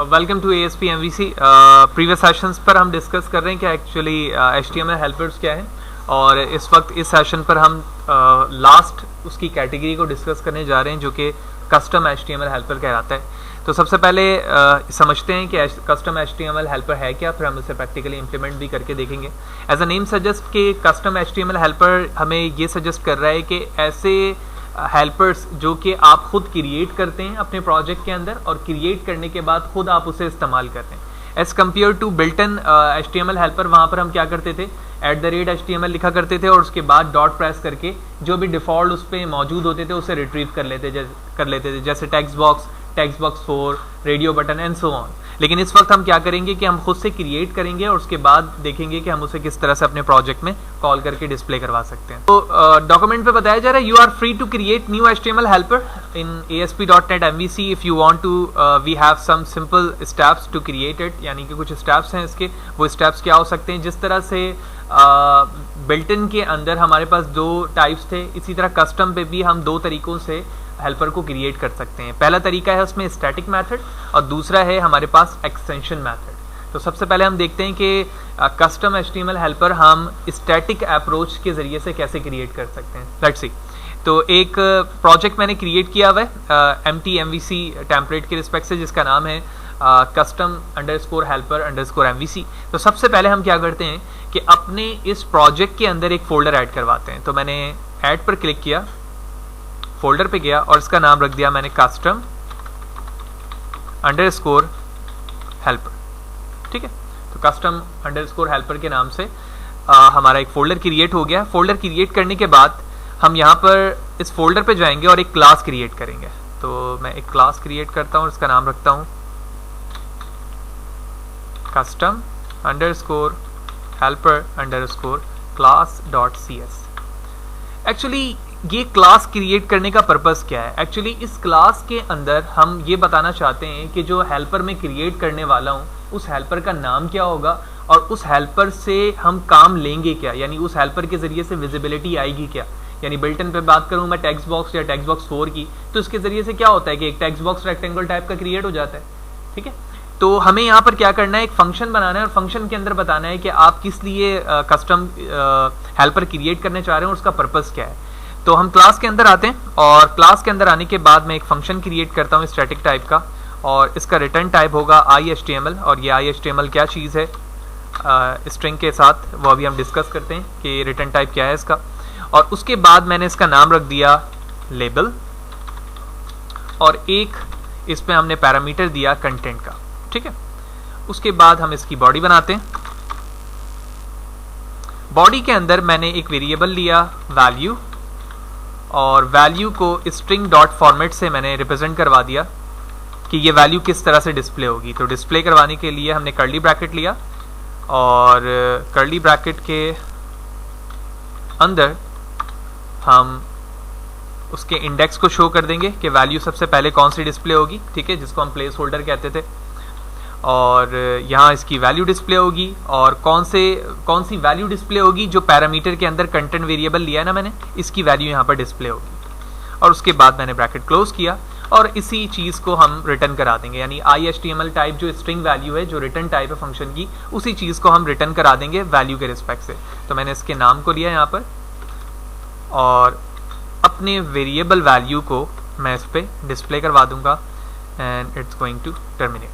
Welcome to ASP MVC। Previous sessions पर हम discuss कर रहे हैं कि एक्चुअली HTML हेल्पर्स क्या है, और इस वक्त इस सेशन पर हम लास्ट उसकी कैटेगरी को डिस्कस करने जा रहे हैं जो कि कस्टम HTML हेल्पर कहलाता है। तो सबसे पहले समझते हैं कि कस्टम HTML हेल्पर है क्या, फिर हम इसे प्रैक्टिकली इंप्लीमेंट भी करके देखेंगे। एज अ नेम सजेस्ट कि कस्टम HTML हेल्पर हमें ये सजेस्ट कर रहा है कि ऐसे हेल्पर्स जो कि आप खुद क्रिएट करते हैं अपने प्रोजेक्ट के अंदर, और क्रिएट करने के बाद खुद आप उसे इस्तेमाल करते हैं, as compare to built in HTML helper. वहाँ पर हम क्या करते थे, @HTML लिखा करते थे और उसके बाद डॉट प्रेस करके जो भी डिफ़ॉल्ट उस पर मौजूद होते थे उसे रिट्रीव कर लेते थे, जैसे text box 4, radio button and so on. लेकिन इस वक्त हम क्या करेंगे कि हम खुद से क्रिएट करेंगे और उसके बाद देखेंगे कि हम उसे किस तरह से अपने प्रोजेक्ट में कॉल करके डिस्प्ले करवा सकते हैं। तो डॉक्यूमेंट पे बताया जा रहा है, you are free to create new HTML helper in ASP.NET MVC if you want to, we have some simple steps to create it. यानी कि कुछ स्टेप्स हैं इसके, वो स्टेप्स क्या हो सकते हैं। जिस तरह से बिल्ट इन के अंदर हमारे पास 2 टाइप्स थे, इसी तरह कस्टम पे भी हम 2 तरीकों से हेल्पर को क्रिएट कर सकते हैं। पहला तरीका है उसमें स्टैटिक मेथड, और दूसरा है हमारे पास एक्सटेंशन मेथड। तो सबसे पहले हम देखते हैं कि कस्टम HTML हेल्पर हम स्टैटिक अप्रोच के जरिए से कैसे क्रिएट कर सकते हैं। Let's see. तो एक प्रोजेक्ट मैंने क्रिएट किया हुआ है empty MVC टेम्पलेट के रिस्पेक्ट से, जिसका नाम है custom_helper_MVC। तो सबसे पहले हम क्या करते हैं कि अपने इस प्रोजेक्ट के अंदर एक फोल्डर ऐड करवाते हैं। तो मैंने ऐड पर क्लिक किया, फोल्डर पे गया और इसका नाम रख दिया मैंने custom_helper। ठीक है, तो custom_helper के नाम से हमारा एक फोल्डर क्रिएट हो गया। फोल्डर क्रिएट करने के बाद हम यहाँ पर इस फोल्डर पे जाएंगे और एक क्लास क्रिएट करेंगे। तो मैं एक क्लास क्रिएट करता हूँ, इसका नाम रखता हूँ custom_helper_class.cs। एक्चुअली ये क्लास क्रिएट करने का पर्पस क्या है? एक्चुअली इस क्लास के अंदर हम ये बताना चाहते हैं कि जो हेल्पर मैं क्रिएट करने वाला हूँ उस हेल्पर का नाम क्या होगा, और उस हेल्पर से हम काम लेंगे क्या, यानी उस हेल्पर के जरिए से विजिबिलिटी आएगी क्या। यानी बिल्ट इन पे बात करूँ मैं टेक्स्ट बॉक्स या टेक्स्ट बॉक्स 4 की, तो इसके जरिए से क्या होता है कि एक टेक्स्ट बॉक्स रेक्टेंगल टाइप का क्रिएट हो जाता है। ठीक है, तो हमें यहाँ पर क्या करना है, एक फंक्शन बनाना है और फंक्शन के अंदर बताना है कि आप किस लिए कस्टम हेल्पर क्रिएट करने चाह रहे हैं और उसका पर्पस क्या है। तो हम क्लास के अंदर आते हैं और क्लास के अंदर आने के बाद मैं एक फंक्शन क्रिएट करता हूँ स्टैटिक टाइप का, और इसका रिटर्न टाइप होगा iHTML। और ये iHTML क्या चीज़ है स्ट्रिंग के साथ, वो अभी हम डिस्कस करते हैं कि रिटर्न टाइप क्या है इसका। और उसके बाद मैंने इसका नाम रख दिया लेबल, और एक इस पे हमने पैरामीटर दिया कंटेंट का। ठीक है, उसके बाद हम इसकी बॉडी बनाते हैं। बॉडी के अंदर मैंने एक वेरिएबल लिया वैल्यू, और वैल्यू को स्ट्रिंग डॉट फॉर्मेट से मैंने रिप्रेजेंट करवा दिया कि ये वैल्यू किस तरह से डिस्प्ले होगी। तो डिस्प्ले करवाने के लिए हमने कर्ली ब्रैकेट लिया, और कर्ली ब्रैकेट के अंदर हम उसके इंडेक्स को शो कर देंगे कि वैल्यू सबसे पहले कौन सी डिस्प्ले होगी। ठीक है, जिसको हम प्लेस होल्डर कहते थे, और यहाँ इसकी वैल्यू डिस्प्ले होगी, और कौन सी वैल्यू डिस्प्ले होगी, जो पैरामीटर के अंदर कंटेंट वेरिएबल लिया है ना मैंने, इसकी वैल्यू यहाँ पर डिस्प्ले होगी। और उसके बाद मैंने ब्रैकेट क्लोज किया और इसी चीज़ को हम रिटर्न करा देंगे। यानी iHTML टाइप जो स्ट्रिंग वैल्यू है, जो रिटर्न टाइप है फंक्शन की, उसी चीज़ को हम रिटर्न करा देंगे वैल्यू के रिस्पेक्ट से। तो मैंने इसके नाम को लिया यहाँ पर, और अपने वेरिएबल वैल्यू को मैं इस पर डिस्प्ले करवा दूंगा, and it's going to terminate.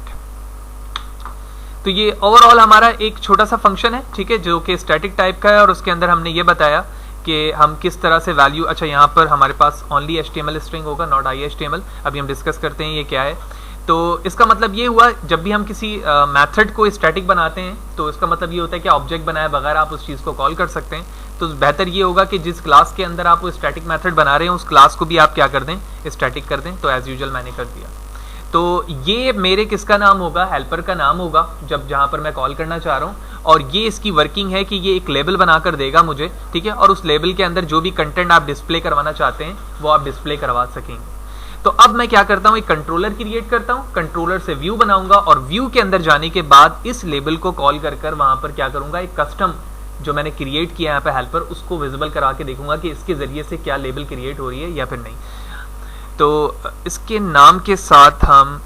तो ये ओवरऑल हमारा एक छोटा सा फंक्शन है, ठीक है, जो कि स्टैटिक टाइप का है, और उसके अंदर हमने ये बताया कि हम किस तरह से वैल्यू, अच्छा यहाँ पर हमारे पास ओनली HTML स्ट्रिंग होगा, नॉट iHTML। अभी हम डिस्कस करते हैं ये क्या है। तो इसका मतलब ये हुआ, जब भी हम किसी मेथड को स्टैटिक बनाते हैं तो इसका मतलब ये होता है कि ऑब्जेक्ट बनाए बगैर आप उस चीज़ को कॉल कर सकते हैं। तो बेहतर ये होगा कि जिस क्लास के अंदर आप वो स्टैटिक मेथड बना रहे हैं उस क्लास को भी आप क्या कर दें, स्टैटिक कर दें। तो एज यूजुअल मैंने कर दिया। तो ये मेरे किसका नाम होगा, हेल्पर का नाम होगा, जहाँ पर मैं कॉल करना चाह रहा हूँ। और ये इसकी वर्किंग है कि ये एक लेबल बनाकर देगा मुझे, ठीक है, और उस लेबल के अंदर जो भी कंटेंट आप डिस्प्ले करवाना चाहते हैं वो आप डिस्प्ले करवा सकेंगे। तो अब मैं क्या करता हूँ, एक कंट्रोलर क्रिएट करता हूँ, कंट्रोलर से व्यू बनाऊंगा, और व्यू के अंदर जाने के बाद इस लेबल को कॉल कर वहां पर क्या करूंगा, एक कस्टम जो मैंने क्रिएट किया यहाँ पे हेल्पर, उसको विजिबल करा के देखूंगा कि इसके जरिए से क्या लेबल क्रिएट हो रही है या फिर नहीं। तो इसके नाम के साथ हम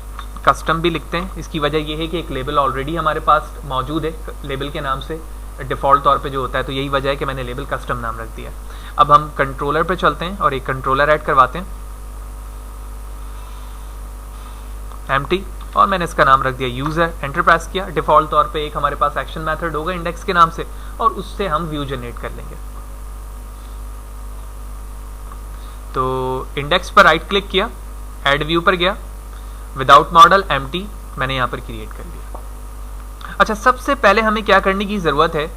कस्टम भी लिखते हैं। इसकी वजह यह है कि एक लेबल ऑलरेडी हमारे पास मौजूद है लेबल के नाम से डिफ़ॉल्ट तौर पे जो होता है, तो यही वजह है कि मैंने लेबल कस्टम नाम रख दिया। अब हम कंट्रोलर पे चलते हैं और एक कंट्रोलर ऐड करवाते हैं एम्प्टी, और मैंने इसका नाम रख दिया यूज़र। एंटर प्रेस किया। डिफ़ॉल्ट तौर पे एक हमारे पास एक्शन मेथड होगा इंडेक्स के नाम से, और उससे हम व्यू जनरेट कर लेंगे। तो इंडेक्स पर राइट क्लिक किया, ऐड व्यू पर गया, विदाउट मॉडल एम्प्टी मैंने यहाँ पर क्रिएट कर लिया। अच्छा, सबसे पहले हमें क्या करने की ज़रूरत है,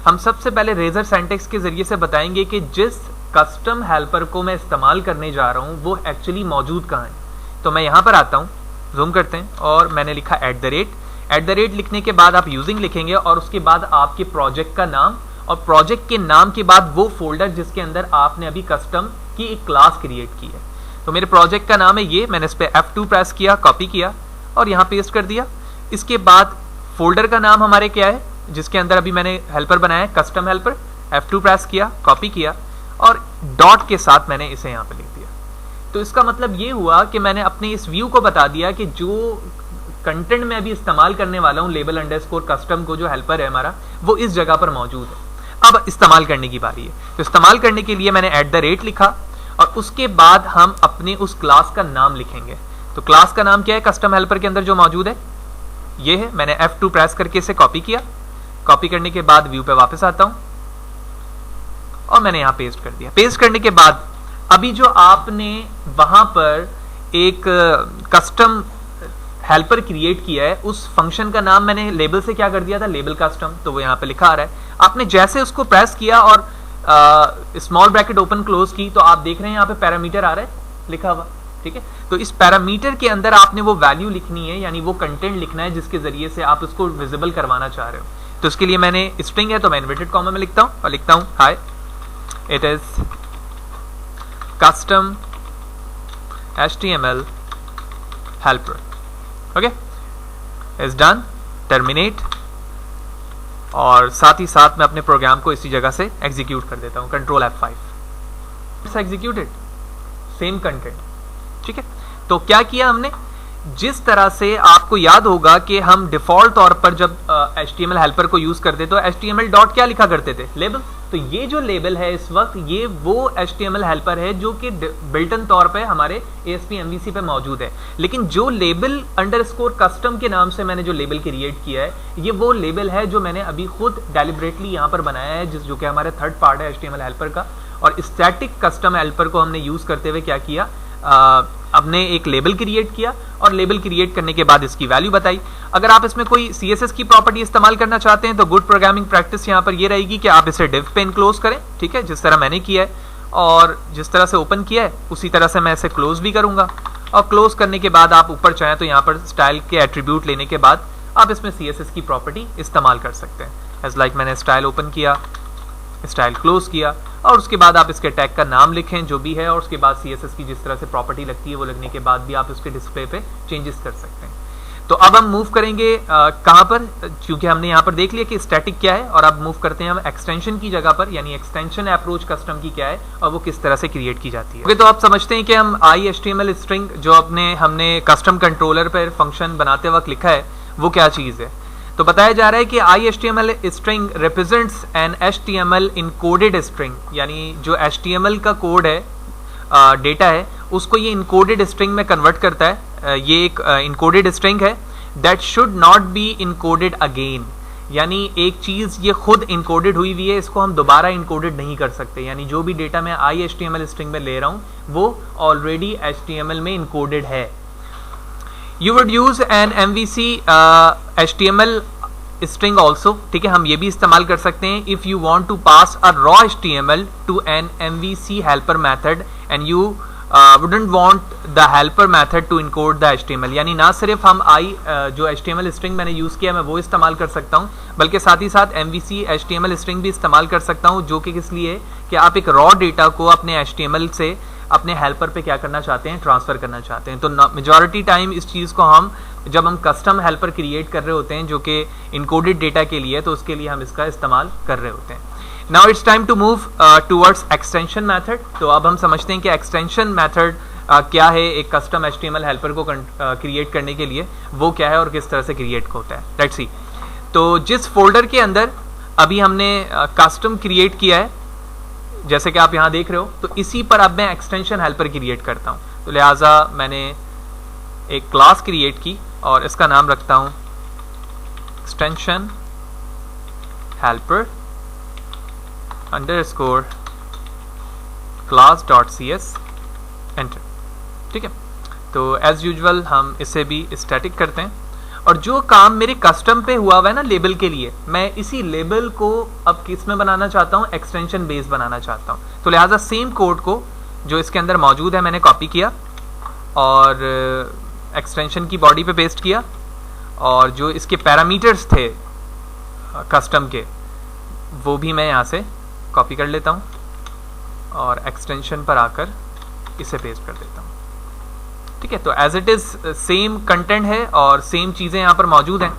हम सबसे पहले रेजर सिंटैक्स के ज़रिए से बताएंगे कि जिस कस्टम हेल्पर को मैं इस्तेमाल करने जा रहा हूँ वो एक्चुअली मौजूद कहाँ है। तो मैं यहाँ पर आता हूँ, जूम करते हैं, और मैंने लिखा @ लिखने के बाद आप यूजिंग लिखेंगे और उसके बाद आपके प्रोजेक्ट का नाम, और प्रोजेक्ट के नाम के बाद वो फोल्डर जिसके अंदर आपने अभी कस्टम की एक क्लास क्रिएट की है। तो मेरे प्रोजेक्ट का नाम है ये, मैंने इस पर F2 प्रेस किया, कॉपी किया और यहाँ पेस्ट कर दिया। इसके बाद फोल्डर का नाम हमारे क्या है जिसके अंदर अभी मैंने हेल्पर बनाया है, कस्टम हेल्पर। F2 प्रेस किया, कॉपी किया और डॉट के साथ मैंने इसे यहाँ पे लिख दिया। तो इसका मतलब ये हुआ कि मैंने अपने इस व्यू को बता दिया कि जो कंटेंट में अभी इस्तेमाल करने वाला हूँ लेबल अंडरस्कोर कस्टम को, जो हेल्पर है हमारा, वो इस जगह पर मौजूद है। अब इस्तेमाल करने की बारी है। तो इस्तेमाल करने के लिए मैंने @ लिखा और उसके बाद हम अपने उस क्लास का नाम लिखेंगे। तो क्लास का नाम क्या है कस्टम हेल्पर के अंदर जो मौजूद है, ये है। मैंने F2 प्रेस करके इसे कॉपी किया। कॉपी करने के बाद व्यू पे वापस आता हूं और मैंने यहां पेस्ट कर दिया। पेस्ट करने के बाद अभी जो आपने वहां पर एक कस्टम हेल्पर क्रिएट किया है, उस फंक्शन का नाम मैंने लेबल से क्या कर दिया था, लेबल कस्टम। तो वो यहां पे लिखा आ रहा है। आपने जैसे उसको प्रेस किया और स्मॉल ब्रैकेट ओपन क्लोज की, तो आप देख रहे हैं यहाँ पे पैरामीटर आ रहा है लिखा हुआ, ठीक है। तो इस पैरामीटर के अंदर आपने वो वैल्यू लिखनी है, यानी वो कंटेंट लिखना है जिसके जरिए से आप उसको विजिबल करवाना चाह रहे हो। तो इसके लिए मैंने स्ट्रिंग है तो मैं इन्वर्टेड कॉमा में लिखता हूं और लिखता हूं हाय it is custom HTML helper. Okay, is done, terminate, और साथ ही साथ मैं अपने प्रोग्राम को इसी जगह से एग्जीक्यूट कर देता हूं, control F5। Executed, same content, ठीक है। तो क्या किया हमने, जिस तरह से आपको याद होगा कि हम डिफॉल्ट तौर पर जब HTML हेल्पर को यूज करते तो HTML डॉट क्या लिखा करते थे, लेबल। तो ये जो लेबल है इस वक्त, ये वो HTML हेल्पर है जो कि बिल्टन तौर पे हमारे ASP MVC पे मौजूद है। लेकिन जो लेबल अंडरस्कोर कस्टम के नाम से मैंने जो लेबल क्रिएट किया है, ये वो लेबल है जो मैंने अभी खुद डेलिबरेटली यहाँ पर बनाया है, जो कि हमारे थर्ड पार्ट है HTML हेल्पर का। और स्टैटिक कस्टम हेल्पर को हमने यूज करते हुए क्या किया, अपने एक लेबल क्रिएट किया और लेबल क्रिएट करने के बाद इसकी वैल्यू बताई। अगर आप इसमें कोई CSS की प्रॉपर्टी इस्तेमाल करना चाहते हैं तो गुड प्रोग्रामिंग प्रैक्टिस यहाँ पर ये रहेगी कि आप इसे डिव पे इनक्लोज करें, ठीक है, जिस तरह मैंने किया है। और जिस तरह से ओपन किया है उसी तरह से मैं इसे क्लोज भी करूंगा। और क्लोज करने के बाद आप ऊपर चाहें तो यहाँ पर स्टाइल के एट्रीब्यूट लेने के बाद आप इसमें CSS की प्रॉपर्टी इस्तेमाल कर सकते हैं। एज लाइक मैंने स्टाइल ओपन किया, स्टाइल क्लोज किया, और उसके बाद आप इसके टैग का नाम लिखें जो भी है, और उसके बाद CSS की जिस तरह से प्रॉपर्टी लगती है वो लगने के बाद भी आप उसके डिस्प्ले पे चेंजेस कर सकते हैं। तो अब हम मूव करेंगे कहाँ पर, क्योंकि हमने यहाँ पर देख लिया कि स्टैटिक क्या है, और अब मूव करते हैं हम एक्सटेंशन की जगह पर, यानी एक्सटेंशन अप्रोच कस्टम की क्या है और वो किस तरह से क्रिएट की जाती है। ओके, तो आप समझते हैं कि हम IHTML स्ट्रिंग जो हमने कस्टम कंट्रोलर पर फंक्शन बनाते वक्त लिखा है वो क्या चीज़ है। तो बताया जा रहा है कि IHTML string represents an HTML encoded string, यानी जो HTML का कोड है, डेटा है, उसको ये इनकोडेड स्ट्रिंग में कन्वर्ट करता है। ये एक इनकोडेड स्ट्रिंग है that should not be encoded again, यानी एक चीज़ ये खुद इनकोडेड हुई हुई है, इसको हम दोबारा इनकोडेड नहीं कर सकते। यानी जो भी डेटा मैं IHTML स्ट्रिंग में ले रहा हूँ वो ऑलरेडी HTML में इनकोडेड है। You would use an MVC HTML string also, ठीक है, हम ये भी इस्तेमाल कर सकते हैं। If you want to pass a raw HTML to an MVC helper method and you wouldn't want the helper method to encode the HTML, यानी ना सिर्फ हम जो HTML string मैंने यूज़ किया मैं वो इस्तेमाल कर सकता हूँ, बल्कि साथ ही साथ MVC HTML string भी इस्तेमाल कर सकता हूँ, जो कि किस लिए कि आप एक रॉ डेटा को अपने HTML से अपने हेल्पर पे क्या करना चाहते हैं, ट्रांसफर करना चाहते हैं। तो मेजॉरिटी टाइम इस चीज़ को जब हम कस्टम हेल्पर क्रिएट कर रहे होते हैं जो कि इनकोडेड डेटा के लिए, तो उसके लिए हम इसका इस्तेमाल कर रहे होते हैं। Now it's time to move towards extension method. तो अब हम समझते हैं कि एक्सटेंशन मेथड क्या है एक कस्टम HTML हेल्पर को क्रिएट करने के लिए, वो क्या है और किस तरह से क्रिएट होता है। Let's see. तो जिस फोल्डर के अंदर अभी हमने कस्टम क्रिएट किया है, जैसे कि आप यहाँ देख रहे हो, तो इसी पर अब मैं एक्सटेंशन हेल्पर क्रिएट करता हूँ। तो लिहाजा मैंने एक क्लास क्रिएट की और इसका नाम रखता हूँ extension helper underscore class.cs enter. ठीक है, तो एज यूजुअल हम इसे भी स्टैटिक करते हैं, और जो काम मेरे कस्टम पे हुआ हुआ है ना लेबल के लिए, मैं इसी लेबल को अब किस में बनाना चाहता हूँ, एक्सटेंशन बेस बनाना चाहता हूँ। तो लिहाजा सेम कोड को जो इसके अंदर मौजूद है मैंने कॉपी किया और एक्सटेंशन की बॉडी पे पेस्ट किया, और जो इसके पैरामीटर्स थे कस्टम के वो भी मैं यहाँ से कॉपी कर लेता हूँ और एक्सटेंशन पर आकर इसे पेस्ट कर देता हूँ। ठीक है, तो as it is same content है और सेम चीजें यहाँ पर मौजूद हैं।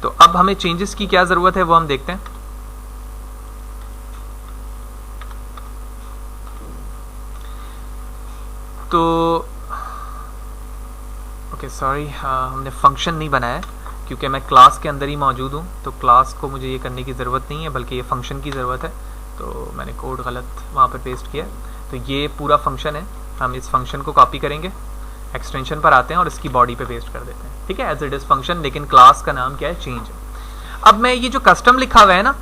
तो अब हमें चेंजेस की क्या जरूरत है वो हम देखते हैं। तो ओके सॉरी, हमने फंक्शन नहीं बनाया क्योंकि मैं क्लास के अंदर ही मौजूद हूँ, तो क्लास को मुझे ये करने की ज़रूरत नहीं है, बल्कि ये फंक्शन की ज़रूरत है। तो मैंने कोड गलत वहाँ पर पेस्ट किया। तो ये पूरा फंक्शन है, हम इस फंक्शन को कॉपी करेंगे, एक्सटेंशन पर आते हैं और इसकी बॉडी पे पेस्ट कर देते हैं। ठीक है, एज इट इज़ फंक्शन, लेकिन क्लास का नाम क्या है, चेंज है। अब मैं ये जो कस्टम लिखा हुआ है ना,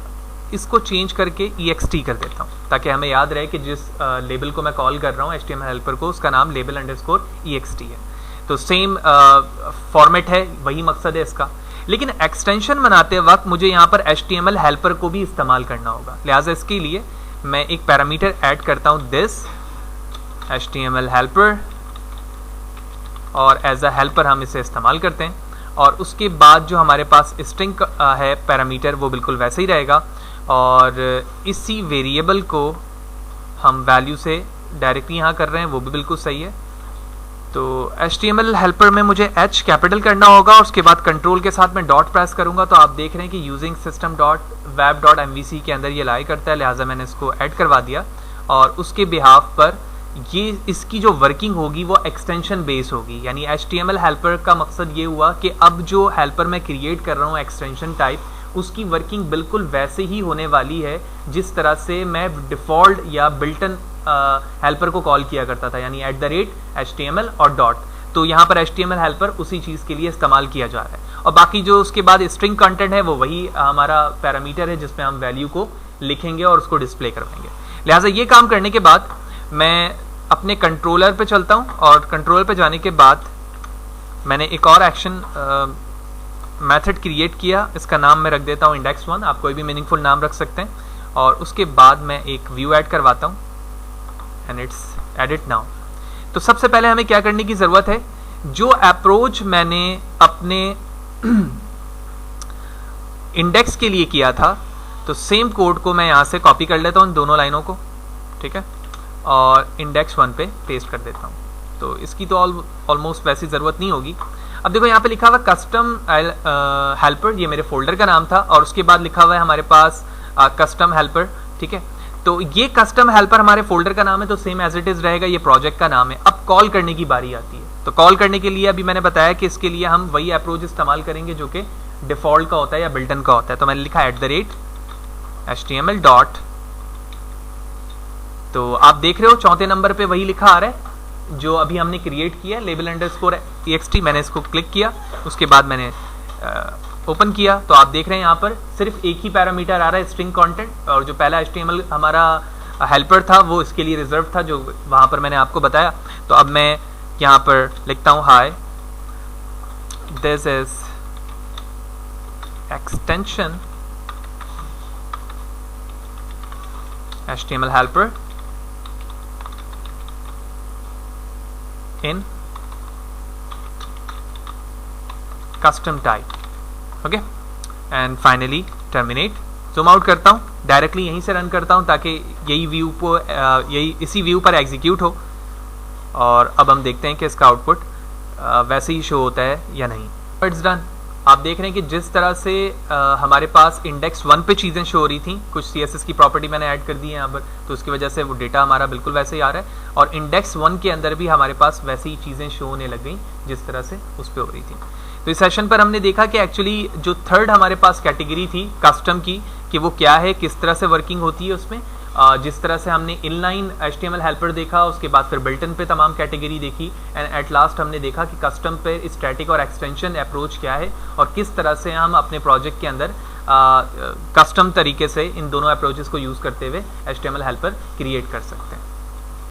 इसको चेंज करके ext कर देता हूँ, ताकि हमें याद रहे कि जिस लेबल को मैं कॉल कर रहा हूँ HTML हेल्पर को, उसका नाम label_ext है। तो सेम फॉर्मेट है, वही मकसद है इसका। लेकिन एक्सटेंशन बनाते वक्त मुझे यहाँ पर HTML हेल्पर को भी इस्तेमाल करना होगा। लिहाजा इसके लिए मैं एक पैरामीटर ऐड करता हूँ, दिस HTML हेल्पर, और एज अ हेल्पर हम इसे इस्तेमाल करते हैं। और उसके बाद जो हमारे पास स्ट्रिंग है पैरामीटर, वो बिल्कुल वैसे ही रहेगा, और इसी वेरिएबल को हम वैल्यू से डायरेक्टली यहाँ कर रहे हैं, वो भी बिल्कुल सही है। तो HTML हेल्पर में मुझे H कैपिटल करना होगा, और उसके बाद कंट्रोल के साथ मैं डॉट प्रेस करूंगा, तो आप देख रहे हैं कि using system dot web dot MVC के अंदर ये लाई करता है। लिहाजा मैंने इसको ऐड करवा दिया, और उसके बिहाफ पर ये इसकी जो वर्किंग होगी वो एक्सटेंशन बेस होगी। यानी HTML हेल्पर का मकसद ये हुआ कि अब जो हेल्पर मैं क्रिएट कर रहा हूँ एक्सटेंशन टाइप, उसकी वर्किंग बिल्कुल वैसे ही होने वाली है जिस तरह से मैं डिफ़ॉल्ट या बिल्टन हेल्पर को कॉल किया करता था, यानी @HTML और डॉट। तो यहाँ पर HTML हेल्पर उसी चीज़ के लिए इस्तेमाल किया जा रहा है, और बाकी जो उसके बाद स्ट्रिंग कंटेंट है वो वही हमारा पैरामीटर है जिसमें हम वैल्यू को लिखेंगे और उसको डिस्प्ले करवाएंगे। लिहाजा ये काम करने के बाद मैं अपने कंट्रोलर पे चलता हूँ, और कंट्रोलर पे जाने के बाद मैंने एक और एक्शन मेथड क्रिएट किया। इसका नाम मैं रख देता हूँ index1, आप कोई भी मीनिंगफुल नाम रख सकते हैं। और उसके बाद मैं एक व्यू ऐड करवाता हूँ, एंड इट्स एडिट नाउ। तो सबसे पहले हमें क्या करने की ज़रूरत है, जो अप्रोच मैंने अपने इंडेक्स के लिए किया था, तो सेम कोड को मैं यहाँ से कॉपी कर लेता हूँ, इन दोनों लाइनों को। ठीक है, और index1 पे पेस्ट कर देता हूँ। तो इसकी तो ऑलमोस्ट वैसी ज़रूरत नहीं होगी। अब देखो यहाँ पे लिखा हुआ कस्टम हेल्पर, ये मेरे फोल्डर का नाम था, और उसके बाद लिखा हुआ है हमारे पास कस्टम हेल्पर। ठीक है, तो ये कस्टम हेल्पर हमारे फोल्डर का नाम है, तो सेम एज इट इज़ रहेगा, ये प्रोजेक्ट का नाम है। अब कॉल करने की बारी आती है। तो कॉल करने के लिए अभी मैंने बताया कि इसके लिए हम वही अप्रोच इस्तेमाल करेंगे जो कि डिफ़ॉल्ट का होता है या बिल्टन का होता है। तो मैंने लिखा @HTML डॉट, तो आप देख रहे हो चौथे नंबर पे वही लिखा आ रहा है जो अभी हमने क्रिएट किया, label_ext। मैंने इसको क्लिक किया, उसके बाद मैंने ओपन किया, तो आप देख रहे हैं यहाँ पर सिर्फ एक ही पैरामीटर आ रहा है, स्ट्रिंग कंटेंट, और जो पहला HTML हमारा हेल्पर था वो इसके लिए रिजर्व था, जो वहाँ पर मैंने आपको बताया। तो अब मैं यहाँ पर लिखता हूँ, hi this is extension HTML helper in custom type, okay, and finally terminate. Zoom out करता हूँ, डायरेक्टली यहीं से रन करता हूँ ताकि यही व्यू को इसी व्यू पर एग्जीक्यूट हो, और अब हम देखते हैं कि इसका आउटपुट वैसे ही शो होता है या नहीं। It's done. आप देख रहे हैं कि जिस तरह से हमारे पास इंडेक्स 1 पे चीज़ें शो हो रही थी, कुछ CSS की प्रॉपर्टी मैंने ऐड कर दी है यहाँ पर, तो उसकी वजह से वो डेटा हमारा बिल्कुल वैसे ही आ रहा है, और इंडेक्स 1 के अंदर भी हमारे पास वैसे ही चीज़ें शो होने लग गई जिस तरह से उस पर हो रही थी। तो इस सेशन पर हमने देखा कि एक्चुअली जो थर्ड हमारे पास कैटेगरी थी कस्टम की, कि वो क्या है, किस तरह से वर्किंग होती है उसमें। जिस तरह से हमने इनलाइन HTML हेल्पर देखा, उसके बाद फिर बिल्ट इन पे तमाम कैटेगरी देखी, एंड एट लास्ट हमने देखा कि कस्टम पे स्टैटिक और एक्सटेंशन अप्रोच क्या है और किस तरह से हम अपने प्रोजेक्ट के अंदर कस्टम तरीके से इन दोनों अप्रोचेस को यूज़ करते हुए HTML हेल्पर क्रिएट कर सकते हैं।